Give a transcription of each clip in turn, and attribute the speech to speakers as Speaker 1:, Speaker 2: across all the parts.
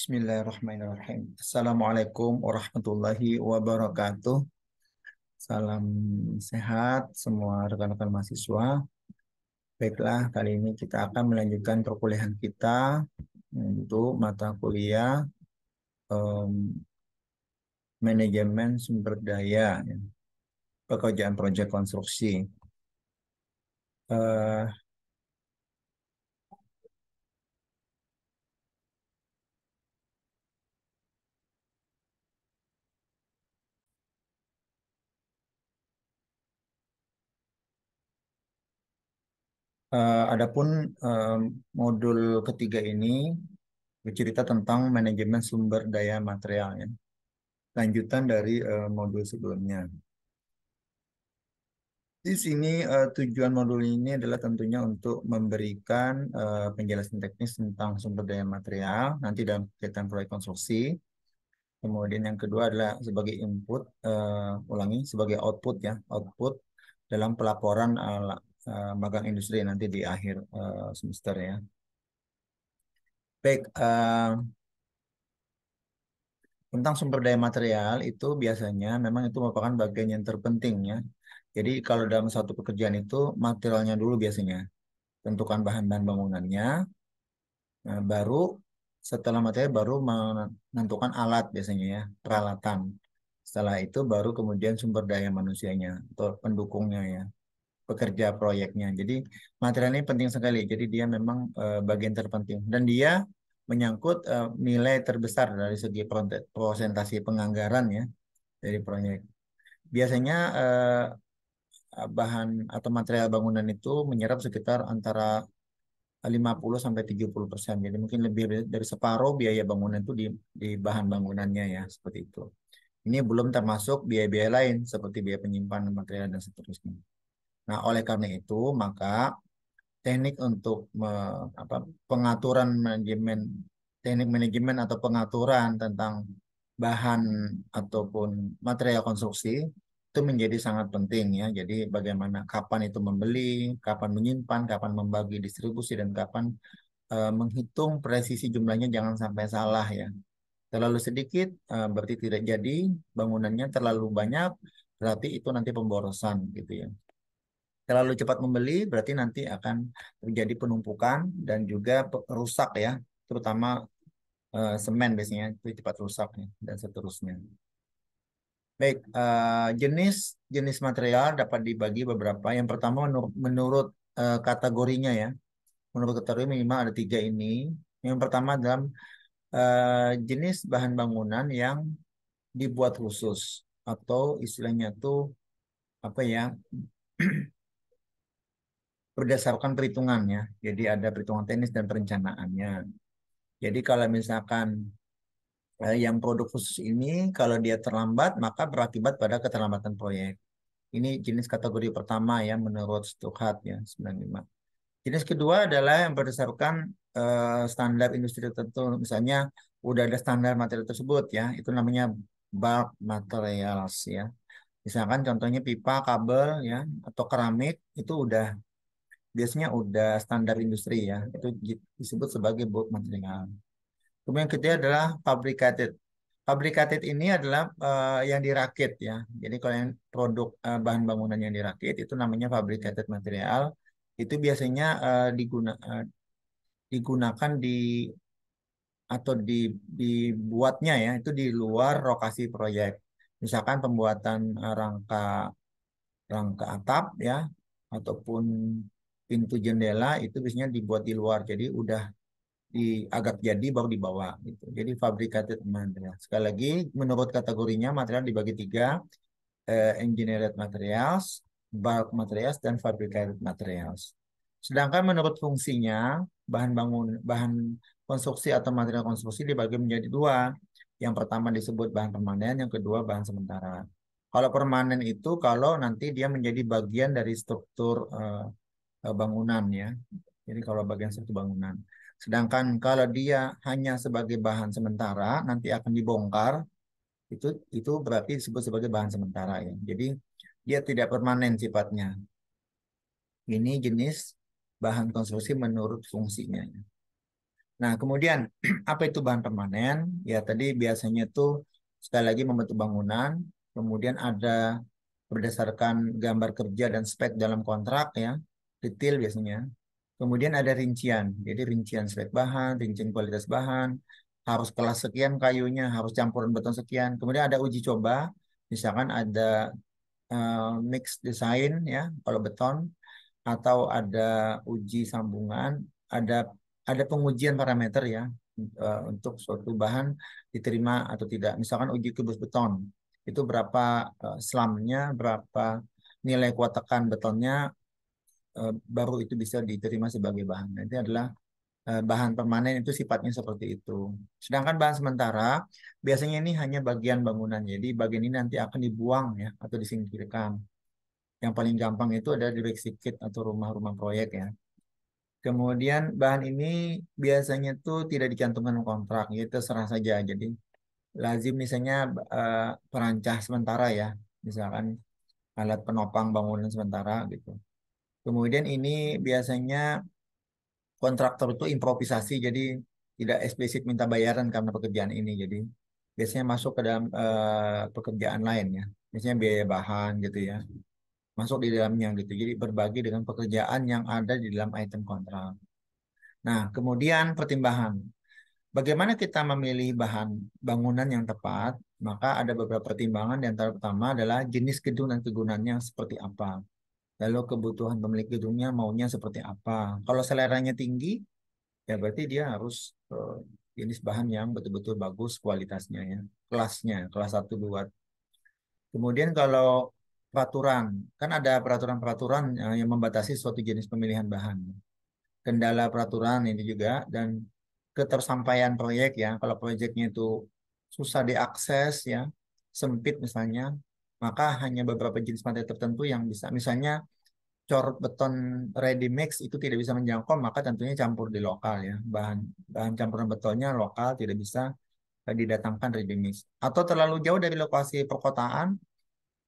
Speaker 1: Bismillahirrahmanirrahim. Assalamualaikum warahmatullahi wabarakatuh. Salam sehat semua rekan-rekan mahasiswa. Baiklah, kali ini kita akan melanjutkan perkuliahan kita untuk mata kuliah em, manajemen sumber daya, ya, pekerjaan proyek konstruksi. Eh, Adapun em, modul ketiga ini bercerita tentang manajemen sumber daya material, ya. Lanjutan dari modul sebelumnya. Di sini tujuan modul ini adalah tentunya untuk memberikan penjelasan teknis tentang sumber daya material nanti dalam kegiatan proyek konstruksi. Kemudian yang kedua adalah sebagai input, sebagai output, ya, output dalam pelaporan magang industri nanti di akhir semester, ya. Baik, tentang sumber daya material itu biasanya memang itu merupakan bagian yang terpenting, ya. Jadi kalau dalam satu pekerjaan itu materialnya dulu biasanya tentukan bahan-bahan bangunannya. Nah, baru setelah materi baru menentukan alat biasanya, ya, peralatan. Setelah itu baru kemudian sumber daya manusianya atau pendukungnya, ya, pekerja proyeknya. Jadi material ini penting sekali. Jadi dia memang bagian terpenting dan dia menyangkut nilai terbesar dari segi prosentasi penganggaran, ya, dari proyek. Biasanya bahan atau material bangunan itu menyerap sekitar antara 50 sampai 70%. Jadi mungkin lebih dari separuh biaya bangunan itu di bahan bangunannya, ya, seperti itu. Ini belum termasuk biaya-biaya lain seperti biaya penyimpanan material dan seterusnya. Nah, oleh karena itu maka teknik untuk pengaturan manajemen, teknik manajemen atau pengaturan tentang bahan ataupun material konstruksi itu menjadi sangat penting, ya. Jadi bagaimana kapan itu membeli, kapan menyimpan, kapan membagi distribusi, dan kapan menghitung presisi jumlahnya jangan sampai salah, ya. Terlalu sedikit berarti tidak jadi bangunannya, terlalu banyak berarti itu nanti pemborosan, gitu, ya. Terlalu cepat membeli berarti nanti akan terjadi penumpukan dan juga rusak, ya, terutama semen biasanya itu cepat rusak, ya, dan seterusnya. Baik, jenis jenis material dapat dibagi beberapa. Yang pertama menurut kategorinya, ya. Menurut kategori minimal ada tiga ini. Yang pertama dalam jenis bahan bangunan yang dibuat khusus atau istilahnya tuh apa, ya, berdasarkan perhitungannya. Jadi ada perhitungan teknis dan perencanaannya. Jadi kalau misalkan yang produk khusus ini kalau dia terlambat maka berakibat pada keterlambatan proyek. Ini jenis kategori pertama, ya, menurut Stuttgart, ya, 95. Jenis kedua adalah yang berdasarkan standar industri tertentu. Misalnya udah ada standar material tersebut, ya, itu namanya bulk materials, ya. Misalkan contohnya pipa, kabel, ya, atau keramik itu biasanya udah standar industri, ya. Itu disebut sebagai bulk material. Kemudian yang ketiga adalah fabricated. Fabricated ini adalah yang dirakit, ya. Jadi kalau yang produk bahan bangunan yang dirakit itu namanya fabricated material. Itu biasanya digunakan atau dibuatnya, ya, itu di luar lokasi proyek. Misalkan pembuatan rangka rangka atap, ya, ataupun pintu jendela itu biasanya dibuat di luar. Jadi udah agak jadi baru dibawa, gitu. Jadi fabricated material. Sekali lagi menurut kategorinya material dibagi tiga, engineered materials, bulk materials, dan fabricated materials. Sedangkan menurut fungsinya bahan konstruksi atau material konstruksi dibagi menjadi dua. Yang pertama disebut bahan permanen, yang kedua bahan sementara. Kalau permanen itu kalau nanti dia menjadi bagian dari struktur bangunan, ya. Jadi kalau bagian struktur bangunan. Sedangkan kalau dia hanya sebagai bahan sementara, nanti akan dibongkar, itu berarti disebut sebagai bahan sementara, ya. Jadi dia tidak permanen sifatnya. Ini jenis bahan konstruksi menurut fungsinya, ya. Nah, kemudian apa itu bahan permanen? Ya tadi biasanya tuh sekali lagi membentuk bangunan, kemudian ada berdasarkan gambar kerja dan spek dalam kontrak ya, detail biasanya. Kemudian ada rincian, jadi rincian spek bahan, rincian kualitas bahan, harus kelas sekian kayunya, harus campuran beton sekian. Kemudian ada uji coba, misalkan ada mix design ya, kalau beton, atau ada uji sambungan, ada pengujian parameter ya untuk suatu bahan diterima atau tidak. Misalkan uji kubus beton, itu berapa slamnya, berapa nilai kuat tekan betonnya, baru itu bisa diterima sebagai bahan. Nah, itu adalah bahan permanen itu sifatnya seperti itu. Sedangkan bahan sementara biasanya ini hanya bagian bangunan. Jadi bagian ini nanti akan dibuang ya atau disingkirkan. Yang paling gampang itu ada di backstreet atau rumah-rumah proyek ya. Kemudian bahan ini biasanya tuh tidak dicantumkan kontrak, gitu terserah saja. Jadi lazim misalnya perancah sementara ya, misalkan alat penopang bangunan sementara gitu. Kemudian ini biasanya kontraktor itu improvisasi, jadi tidak eksplisit minta bayaran karena pekerjaan ini. Jadi biasanya masuk ke dalam pekerjaan lain ya, misalnya biaya bahan gitu ya, masuk di dalamnya gitu. Jadi berbagi dengan pekerjaan yang ada di dalam item kontrak. Nah, kemudian pertimbangan. Bagaimana kita memilih bahan bangunan yang tepat? Maka ada beberapa pertimbangan. Yang pertama adalah jenis gedung dan kegunaannya seperti apa. Lalu kebutuhan pemilik gedungnya maunya seperti apa. Kalau seleranya tinggi, ya berarti dia harus jenis bahan yang betul-betul bagus kualitasnya ya. Kelasnya, kelas 1 2. Kemudian kalau peraturan, kan ada peraturan-peraturan yang membatasi suatu jenis pemilihan bahan. Kendala peraturan ini juga dan ketersampaian proyek ya. Kalau proyeknya itu susah diakses ya, sempit misalnya, maka hanya beberapa jenis material tertentu yang bisa. Misalnya cor beton ready mix itu tidak bisa menjangkau, maka tentunya campur di lokal ya. Bahan bahan campuran betonnya lokal, tidak bisa didatangkan ready mix. Atau terlalu jauh dari lokasi perkotaan,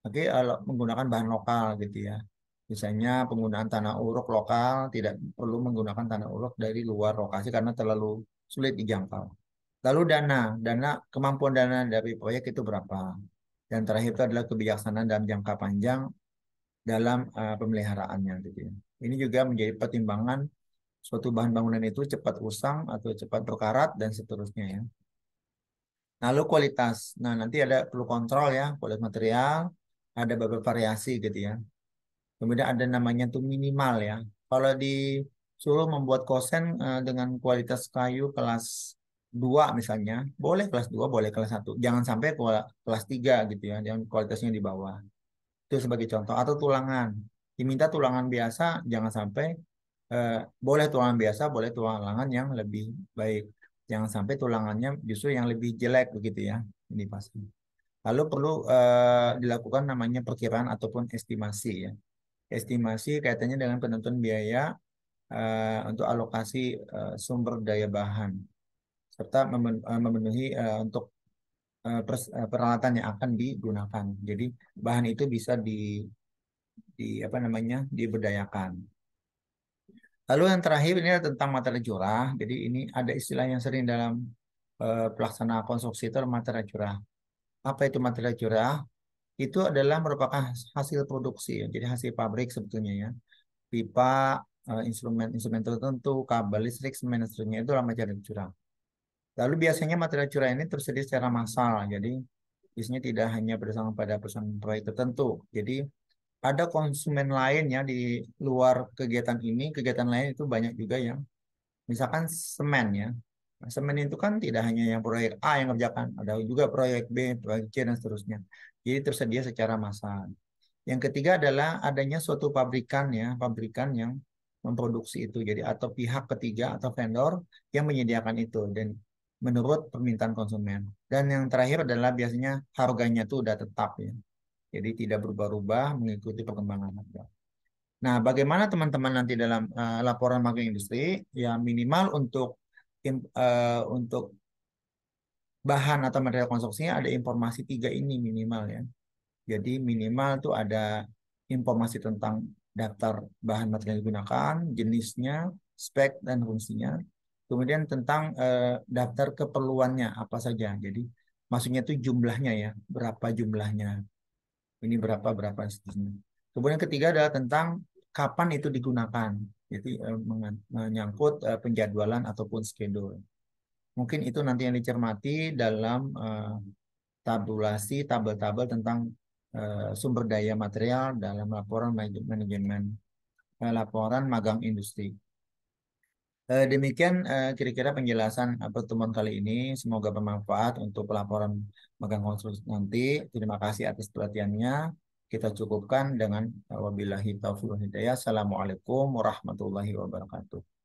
Speaker 1: oke, menggunakan bahan lokal gitu ya. Misalnya penggunaan tanah uruk lokal, tidak perlu menggunakan tanah uruk dari luar lokasi karena terlalu sulit dijangkau. Lalu kemampuan dana dari proyek itu berapa? Dan terakhir itu adalah kebijaksanaan dalam jangka panjang dalam pemeliharaannya gitu ya. Ini juga menjadi pertimbangan suatu bahan bangunan itu cepat usang atau cepat berkarat dan seterusnya ya. Lalu kualitas. Nah, nanti ada perlu kontrol ya, kualitas material, ada beberapa variasi gitu ya. Kemudian ada namanya tuh minimal ya. Kalau disuruh membuat kosen dengan kualitas kayu kelas 2 misalnya, boleh kelas 2 boleh kelas 1. Jangan sampai kelas 3 gitu ya, yang kualitasnya di bawah. Itu sebagai contoh. Atau tulangan. Diminta tulangan biasa, jangan sampai eh, boleh tulangan biasa, boleh tulangan yang lebih baik. Jangan sampai tulangannya justru yang lebih jelek begitu ya. Ini pasti. Lalu perlu dilakukan namanya perkiraan ataupun estimasi ya. Estimasi kaitannya dengan penentuan biaya untuk alokasi sumber daya bahan serta memenuhi untuk peralatan yang akan digunakan. Jadi bahan itu bisa di apa namanya diberdayakan. Lalu yang terakhir ini adalah tentang material curah. Jadi ini ada istilah yang sering dalam pelaksanaan konstruksi itu adalah material curah. Apa itu material curah? Itu adalah merupakan hasil produksi, ya. Jadi hasil pabrik sebetulnya ya. Pipa, instrumen-instrumen tertentu, kabel listrik, semen, dan seterusnya itu adalah material curah. Lalu biasanya material curah ini tersedia secara massal. Jadi biasanya tidak hanya berdasarkan pada perusahaan proyek tertentu. Jadi ada konsumen lain ya di luar kegiatan ini, kegiatan lain itu banyak juga yang misalkan semen ya. Nah, semen itu kan tidak hanya yang proyek A yang kerjakan, ada juga proyek B, proyek C dan seterusnya. Jadi tersedia secara massal. Yang ketiga adalah adanya suatu pabrikan ya, pabrikan yang memproduksi itu. Jadi atau pihak ketiga atau vendor yang menyediakan itu dan menurut permintaan konsumen. Dan yang terakhir adalah biasanya harganya itu udah tetap ya. Jadi tidak berubah-ubah mengikuti perkembangan harga. Nah, bagaimana teman-teman nanti dalam laporan marketing industri? Ya minimal untuk bahan atau material konstruksinya ada informasi 3 ini minimal ya. Jadi minimal tuh ada informasi tentang daftar bahan material yang digunakan, jenisnya, spek dan fungsinya. Kemudian tentang daftar keperluannya apa saja. Jadi maksudnya itu jumlahnya ya, berapa jumlahnya. Ini berapa berapa seterusnya. Kemudian ketiga adalah tentang kapan itu digunakan. Jadi menyangkut penjadwalan ataupun schedule. Mungkin itu nanti yang dicermati dalam tabulasi tabel-tabel tentang sumber daya material dalam laporan manajemen laporan magang industri. Demikian kira-kira penjelasan pertemuan kali ini. Semoga bermanfaat untuk pelaporan magang konstruksi nanti. Terima kasih atas perhatiannya. Kita cukupkan dengan wabillahi taufiq wal hidayah. Assalamualaikum warahmatullahi wabarakatuh.